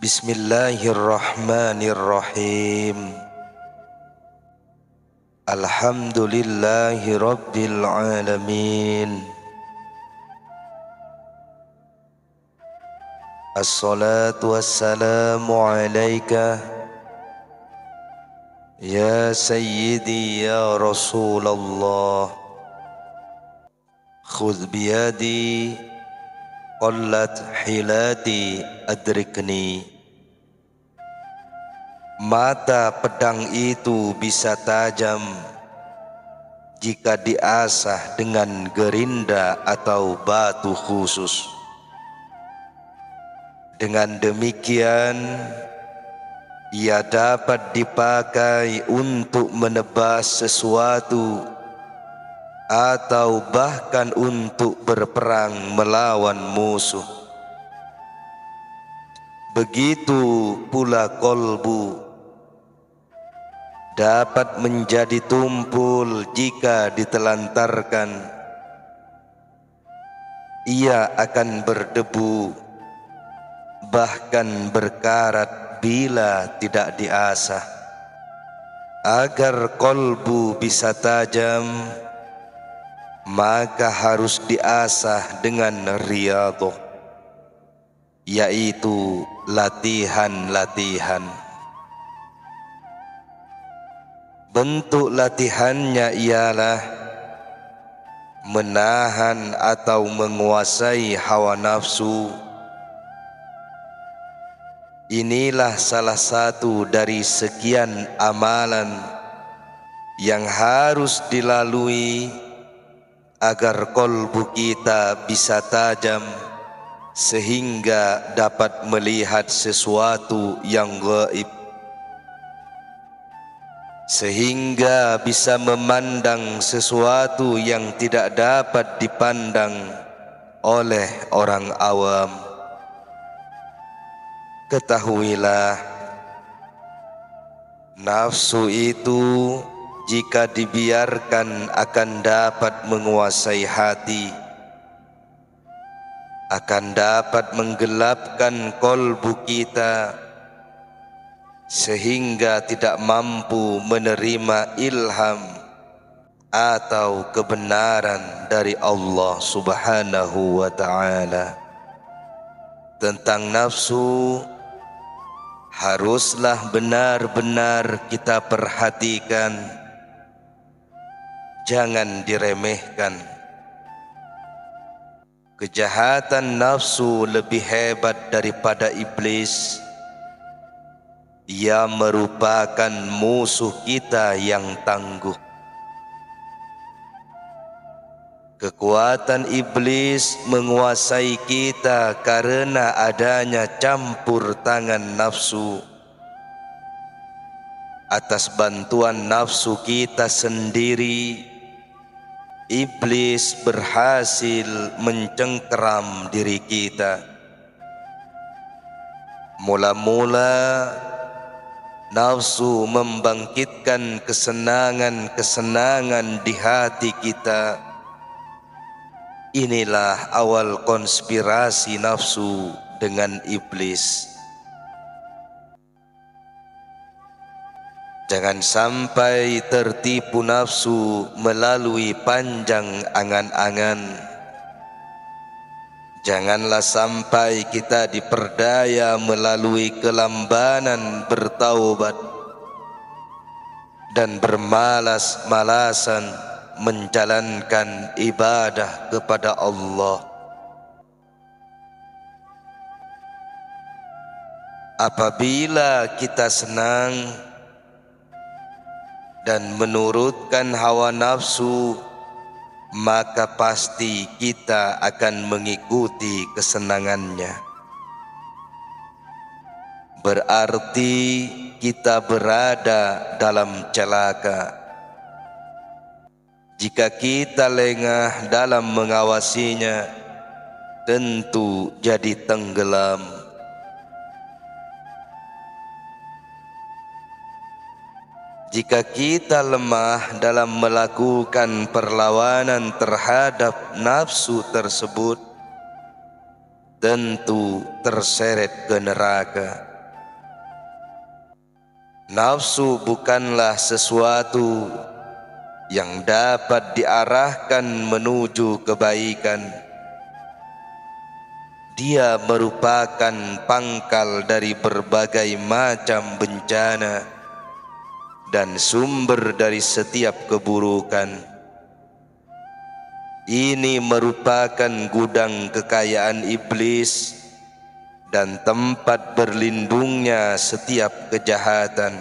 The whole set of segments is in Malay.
Bismillahirrahmanirrahim. Alhamdulillahi rabbil alamin. Assalatu wassalamu alaika ya sayyidi ya Rasulullah. Khudh biyadi qallat hilati adrikni. Mata pedang itu bisa tajam jika diasah dengan gerinda atau batu khusus. Dengan demikian, ia dapat dipakai untuk menebas sesuatu atau bahkan untuk berperang melawan musuh. Begitu pula kolbu dapat menjadi tumpul jika ditelantarkan. Ia akan berdebu, bahkan berkarat bila tidak diasah. Agar kolbu bisa tajam, maka harus diasah dengan riyadhah, yaitu latihan-latihan. Bentuk latihannya ialah menahan atau menguasai hawa nafsu. Inilah salah satu dari sekian amalan yang harus dilalui agar kolbu kita bisa tajam sehingga dapat melihat sesuatu yang gaib, sehingga bisa memandang sesuatu yang tidak dapat dipandang oleh orang awam. Ketahuilah, nafsu itu jika dibiarkan akan dapat menguasai hati, akan dapat menggelapkan kolbu kita sehingga tidak mampu menerima ilham atau kebenaran dari Allah Subhanahu wa ta'ala. Tentang nafsu haruslah benar-benar kita perhatikan, jangan diremehkan. Kejahatan nafsu lebih hebat daripada iblis. Ia merupakan musuh kita yang tangguh. Kekuatan iblis menguasai kita karena adanya campur tangan nafsu. Atas bantuan nafsu kita sendiri, iblis berhasil mencengkeram diri kita. Mula-mula nafsu membangkitkan kesenangan-kesenangan di hati kita. Inilah awal konspirasi nafsu dengan iblis. Jangan sampai tertipu nafsu melalui panjang angan-angan. Janganlah sampai kita diperdaya melalui kelambanan bertaubat dan bermalas-malasan menjalankan ibadah kepada Allah. Apabila kita senang dan menurutkan hawa nafsu, maka pasti kita akan mengikuti kesenangannya. Berarti kita berada dalam celaka. Jika kita lengah dalam mengawasinya, tentu jadi tenggelam. Jika kita lemah dalam melakukan perlawanan terhadap nafsu tersebut, tentu terseret ke neraka. Nafsu bukanlah sesuatu yang dapat diarahkan menuju kebaikan. Dia merupakan pangkal dari berbagai macam bencana dan sumber dari setiap keburukan. Ini merupakan gudang kekayaan iblis dan tempat berlindungnya setiap kejahatan.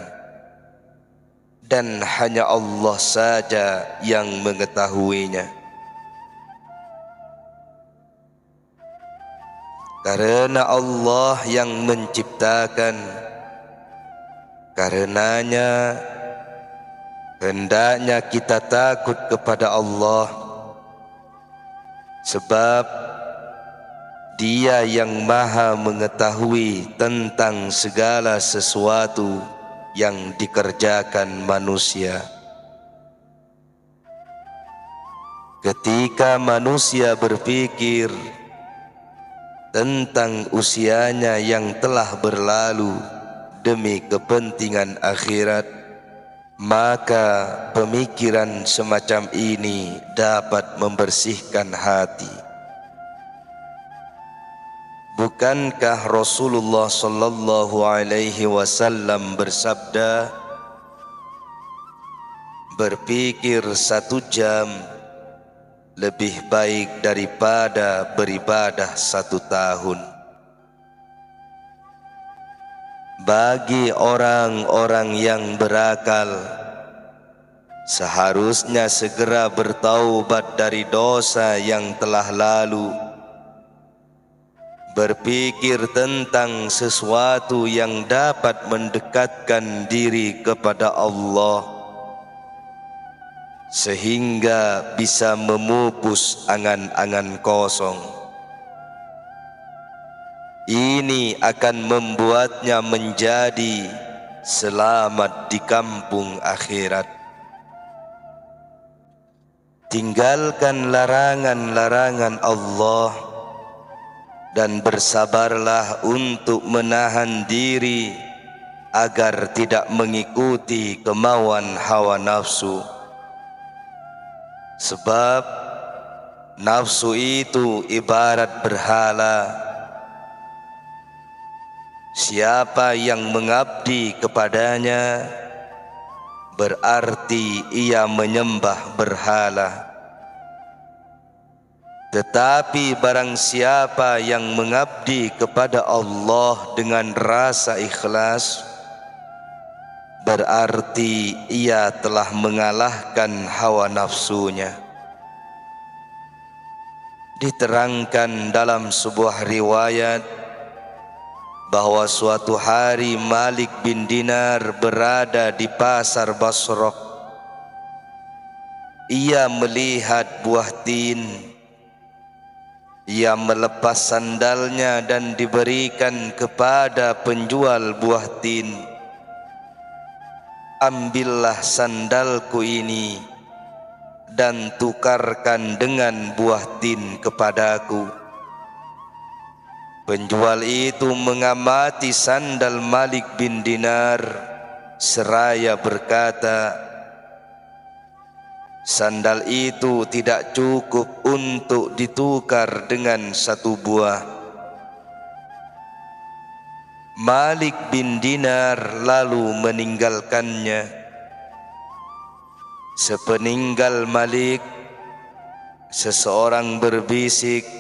Dan hanya Allah saja yang mengetahuinya. Karena Allah yang menciptakan, karenanya hendaknya kita takut kepada Allah, sebab Dia yang maha mengetahui tentang segala sesuatu yang dikerjakan manusia. Ketika manusia berpikir tentang usianya yang telah berlalu demi kepentingan akhirat, maka pemikiran semacam ini dapat membersihkan hati. Bukankah Rasulullah sallallahu alaihi wasallam bersabda, berpikir 1 jam lebih baik daripada beribadah 1 tahun. Bagi orang-orang yang berakal, seharusnya segera bertaubat dari dosa yang telah lalu, berpikir tentang sesuatu yang dapat mendekatkan diri kepada Allah, sehingga bisa memupus angan-angan kosong. Ini akan membuatnya menjadi selamat di kampung akhirat. Tinggalkan larangan-larangan Allah dan bersabarlah untuk menahan diri agar tidak mengikuti kemauan hawa nafsu. Sebab nafsu itu ibarat berhala. Siapa yang mengabdi kepadanya, berarti ia menyembah berhala. Tetapi barang siapa yang mengabdi kepada Allah dengan rasa ikhlas, berarti ia telah mengalahkan hawa nafsunya. Diterangkan dalam sebuah riwayat bahwa suatu hari Malik bin Dinar berada di pasar Basrah. Ia melihat buah tin. Ia melepas sandalnya dan diberikan kepada penjual buah tin. Ambillah sandalku ini dan tukarkan dengan buah tin kepadaku. Penjual itu mengamati sandal Malik bin Dinar seraya berkata, sandal itu tidak cukup untuk ditukar dengan 1 buah. Malik bin Dinar lalu meninggalkannya. Sepeninggal Malik, seseorang berbisik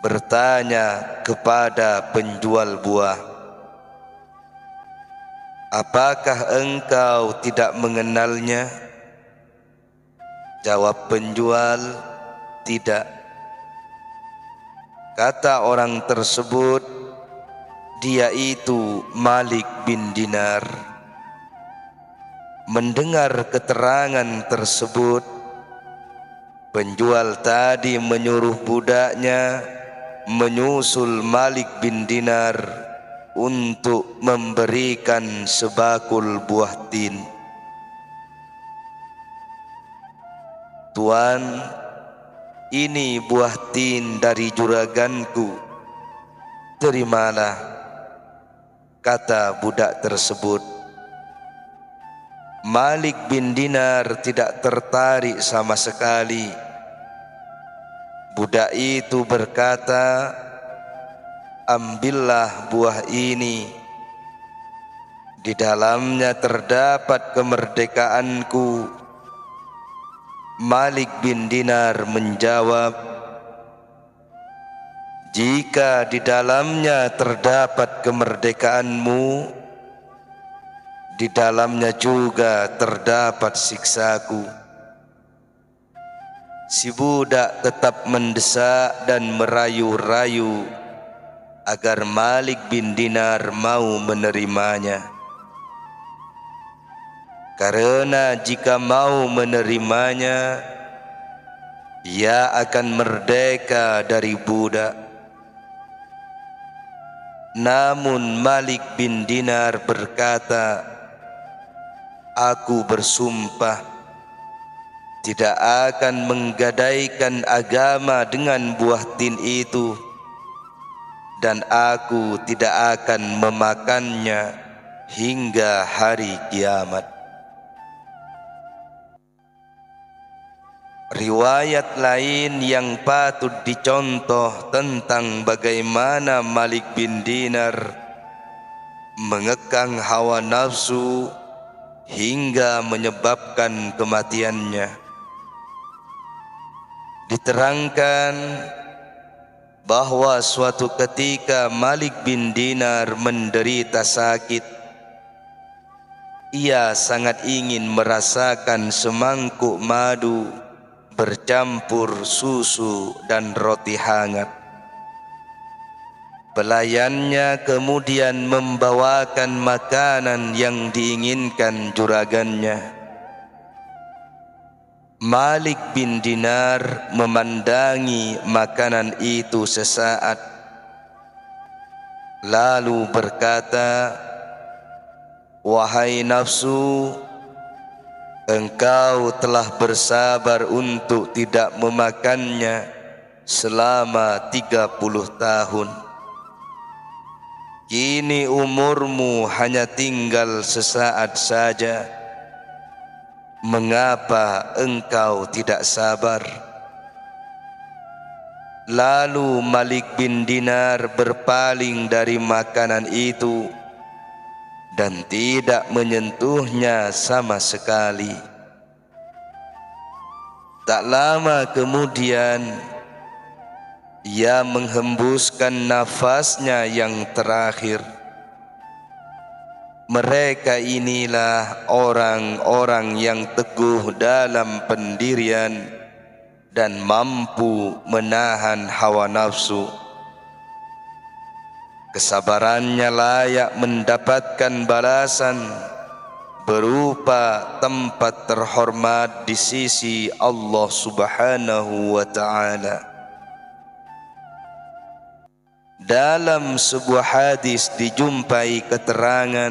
bertanya kepada penjual buah, apakah engkau tidak mengenalnya? Jawab penjual, tidak. Kata orang tersebut, dia itu Malik bin Dinar. Mendengar keterangan tersebut, penjual tadi menyuruh budaknya menyusul Malik bin Dinar untuk memberikan sebakul buah tin. Tuan, ini buah tin dari juraganku, terimalah, kata budak tersebut. Malik bin Dinar tidak tertarik sama sekali. Budak itu berkata, ambillah buah ini, di dalamnya terdapat kemerdekaanku. Malik bin Dinar menjawab, jika di dalamnya terdapat kemerdekaanmu, di dalamnya juga terdapat siksaku. Si budak tetap mendesak dan merayu-rayu agar Malik bin Dinar mau menerimanya. Karena jika mau menerimanya, ia akan merdeka dari budak. Namun Malik bin Dinar berkata, aku bersumpah tidak akan menggadaikan agama dengan buah tin itu, dan aku tidak akan memakannya hingga hari kiamat. Riwayat lain yang patut dicontoh tentang bagaimana Malik bin Dinar mengekang hawa nafsu hingga menyebabkan kematiannya. Diterangkan bahwa suatu ketika Malik bin Dinar menderita sakit. Ia sangat ingin merasakan semangkuk madu bercampur susu dan roti hangat. Pelayannya kemudian membawakan makanan yang diinginkan juragannya. Malik bin Dinar memandangi makanan itu sesaat, lalu berkata, wahai nafsu, engkau telah bersabar untuk tidak memakannya selama 30 tahun. Kini umurmu hanya tinggal sesaat saja. Mengapa engkau tidak sabar? Lalu Malik bin Dinar berpaling dari makanan itu dan tidak menyentuhnya sama sekali. Tak lama kemudian ia menghembuskan nafasnya yang terakhir. Mereka inilah orang-orang yang teguh dalam pendirian dan mampu menahan hawa nafsu. Kesabarannya layak mendapatkan balasan berupa tempat terhormat di sisi Allah Subhanahu wa ta'ala. Dalam sebuah hadis dijumpai keterangan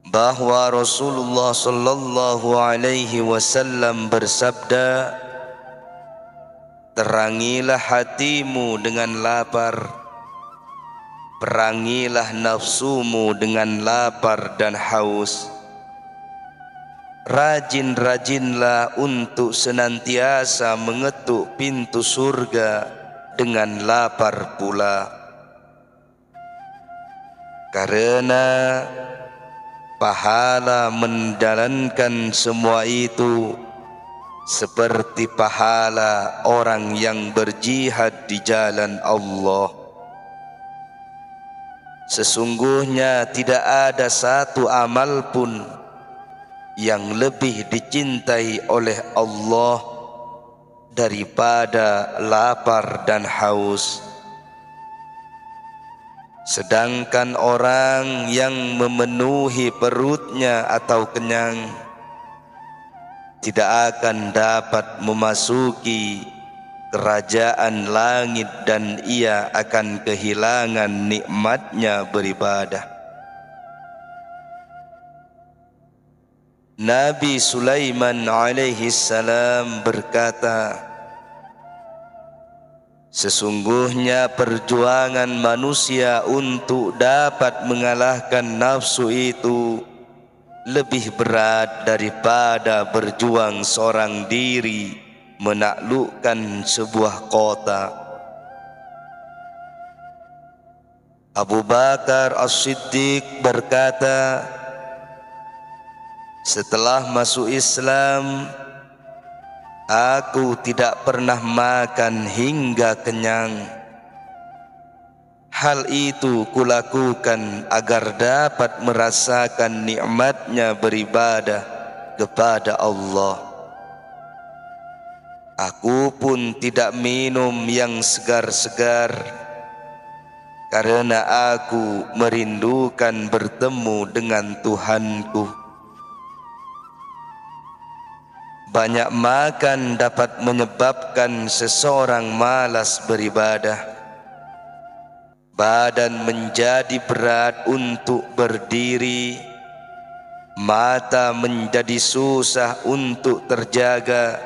bahwa Rasulullah sallallahu alaihi wasallam bersabda, terangilah hatimu dengan lapar, perangilah nafsumu dengan lapar dan haus. Rajin-rajinlah untuk senantiasa mengetuk pintu surga dengan lapar pula. Karena pahala menjalankan semua itu seperti pahala orang yang berjihad di jalan Allah. Sesungguhnya tidak ada satu amal pun yang lebih dicintai oleh Allah daripada lapar dan haus. Sedangkan orang yang memenuhi perutnya atau kenyang tidak akan dapat memasuki kerajaan langit dan ia akan kehilangan nikmatnya beribadah. Nabi Sulaiman alaihi salam berkata, sesungguhnya perjuangan manusia untuk dapat mengalahkan nafsu itu lebih berat daripada berjuang seorang diri menaklukkan sebuah kota. Abu Bakar As-Siddiq berkata, setelah masuk Islam, aku tidak pernah makan hingga kenyang. Hal itu kulakukan agar dapat merasakan nikmatnya beribadah kepada Allah. Aku pun tidak minum yang segar-segar, karena aku merindukan bertemu dengan Tuhanku. Banyak makan dapat menyebabkan seseorang malas beribadah. Badan menjadi berat untuk berdiri, mata menjadi susah untuk terjaga,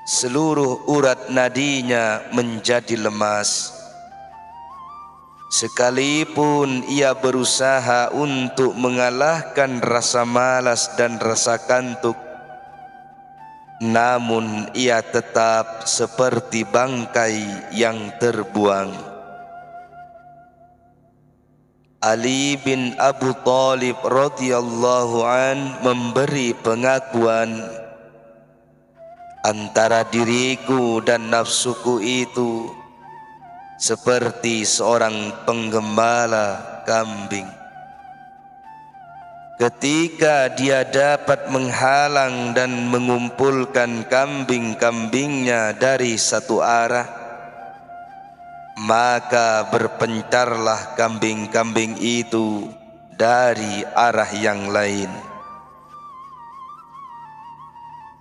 seluruh urat nadinya menjadi lemas. Sekalipun ia berusaha untuk mengalahkan rasa malas dan rasa kantuk, namun ia tetap seperti bangkai yang terbuang. Ali bin Abu Thalib radhiyallahu an memberi pengakuan, antara diriku dan nafsuku itu seperti seorang penggembala kambing. Ketika dia dapat menghalang dan mengumpulkan kambing-kambingnya dari satu arah, maka berpencarlah kambing-kambing itu dari arah yang lain.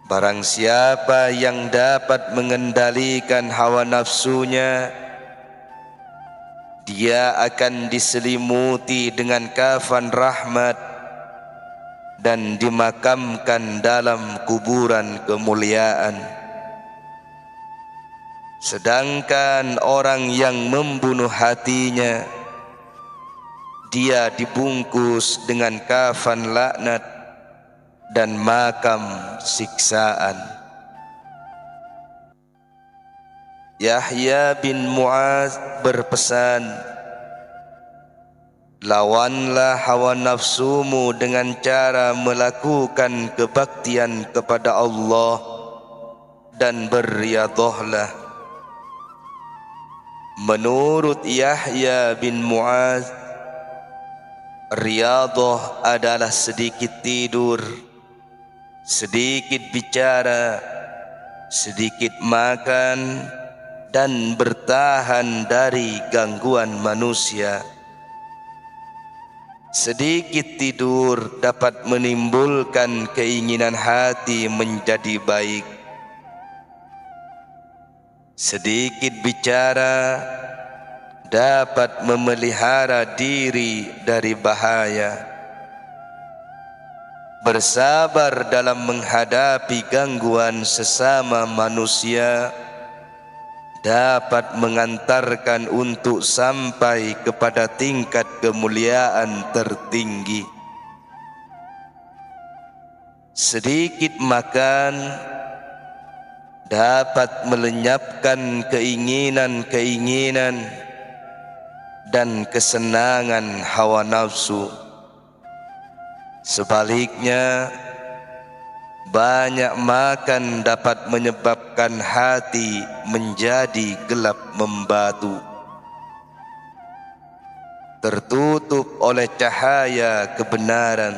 Barang siapa yang dapat mengendalikan hawa nafsunya, dia akan diselimuti dengan kafan rahmat dan dimakamkan dalam kuburan kemuliaan. Sedangkan orang yang membunuh hatinya, dia dibungkus dengan kafan laknat dan makam siksaan. Yahya bin Mu'adz berpesan, lawanlah hawa nafsumu dengan cara melakukan kebaktian kepada Allah dan berriyadhahlah. Menurut Yahya bin Mu'adz, riyadhah adalah sedikit tidur, sedikit bicara, sedikit makan, dan bertahan dari gangguan manusia. Sedikit tidur dapat menimbulkan keinginan hati menjadi baik. Sedikit bicara dapat memelihara diri dari bahaya. Bersabar dalam menghadapi gangguan sesama manusia dapat mengantarkan untuk sampai kepada tingkat kemuliaan tertinggi. Sedikit makan dapat melenyapkan keinginan-keinginan dan kesenangan hawa nafsu. Sebaliknya, banyak makan dapat menyebabkan hati menjadi gelap membatu, tertutup oleh cahaya kebenaran.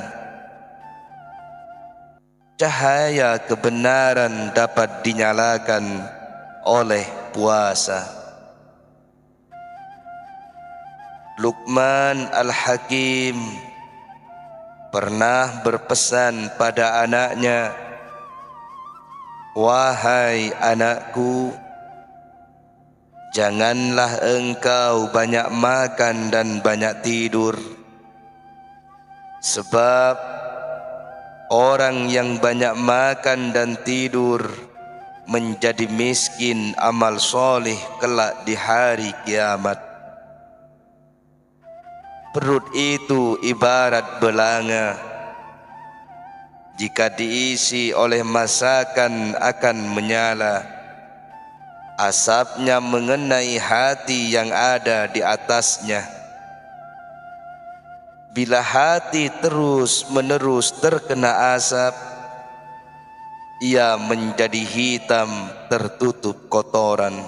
Cahaya kebenaran dapat dinyalakan oleh puasa. Luqman Al-Hakim pernah berpesan pada anaknya, wahai anakku, janganlah engkau banyak makan dan banyak tidur, sebab orang yang banyak makan dan tidur menjadi miskin amal soleh kelak di hari kiamat. Perut itu ibarat belanga, Jika diisi oleh masakan akan menyala, asapnya mengenai hati yang ada di atasnya. Bila hati terus-menerus terkena asap, ia menjadi hitam tertutup kotoran.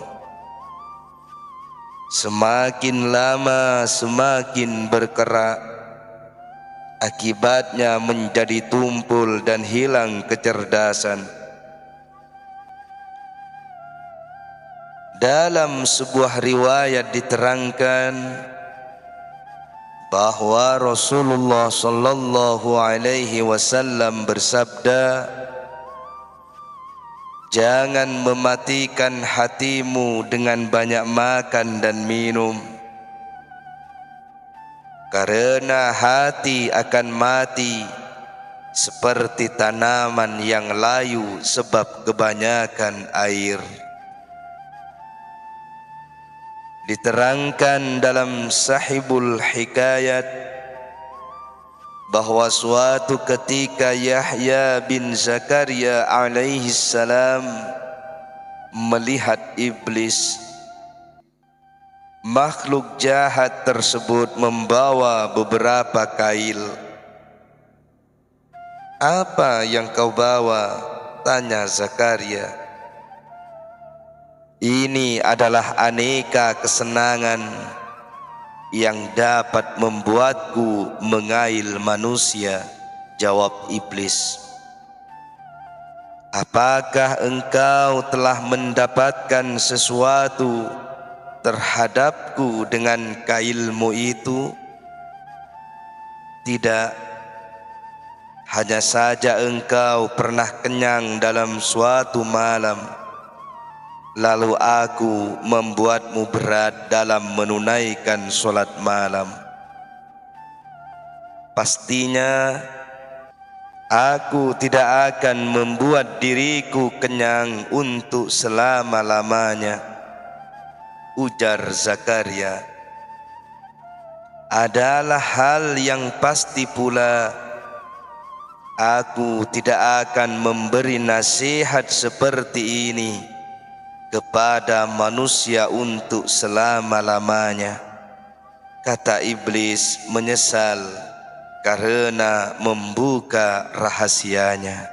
Semakin lama semakin berkerak, akibatnya menjadi tumpul dan hilang kecerdasan. Dalam sebuah riwayat diterangkan bahwa Rasulullah sallallahu alaihi wasallam bersabda, "Jangan mematikan hatimu dengan banyak makan dan minum, karena hati akan mati seperti tanaman yang layu sebab kebanyakan air." Diterangkan dalam Sahibul Hikayat bahwa suatu ketika Yahya bin Zakaria alaihi salam melihat iblis. Makhluk jahat tersebut membawa beberapa kail. "Apa yang kau bawa?" tanya Zakaria. "Ini adalah aneka kesenangan yang dapat membuatku mengail manusia," jawab iblis. "Apakah engkau telah mendapatkan sesuatu terhadapku dengan kailmu itu?" "Tidak, hanya saja engkau pernah kenyang dalam suatu malam, lalu aku membuatmu berat dalam menunaikan sholat malam. Pastinya aku tidak akan membuat diriku kenyang untuk selama-lamanya," ujar Zakaria. "Adalah hal yang pasti pula, aku tidak akan memberi nasihat seperti ini kepada manusia untuk selama-lamanya." Kata iblis menyesal karena membuka rahasianya.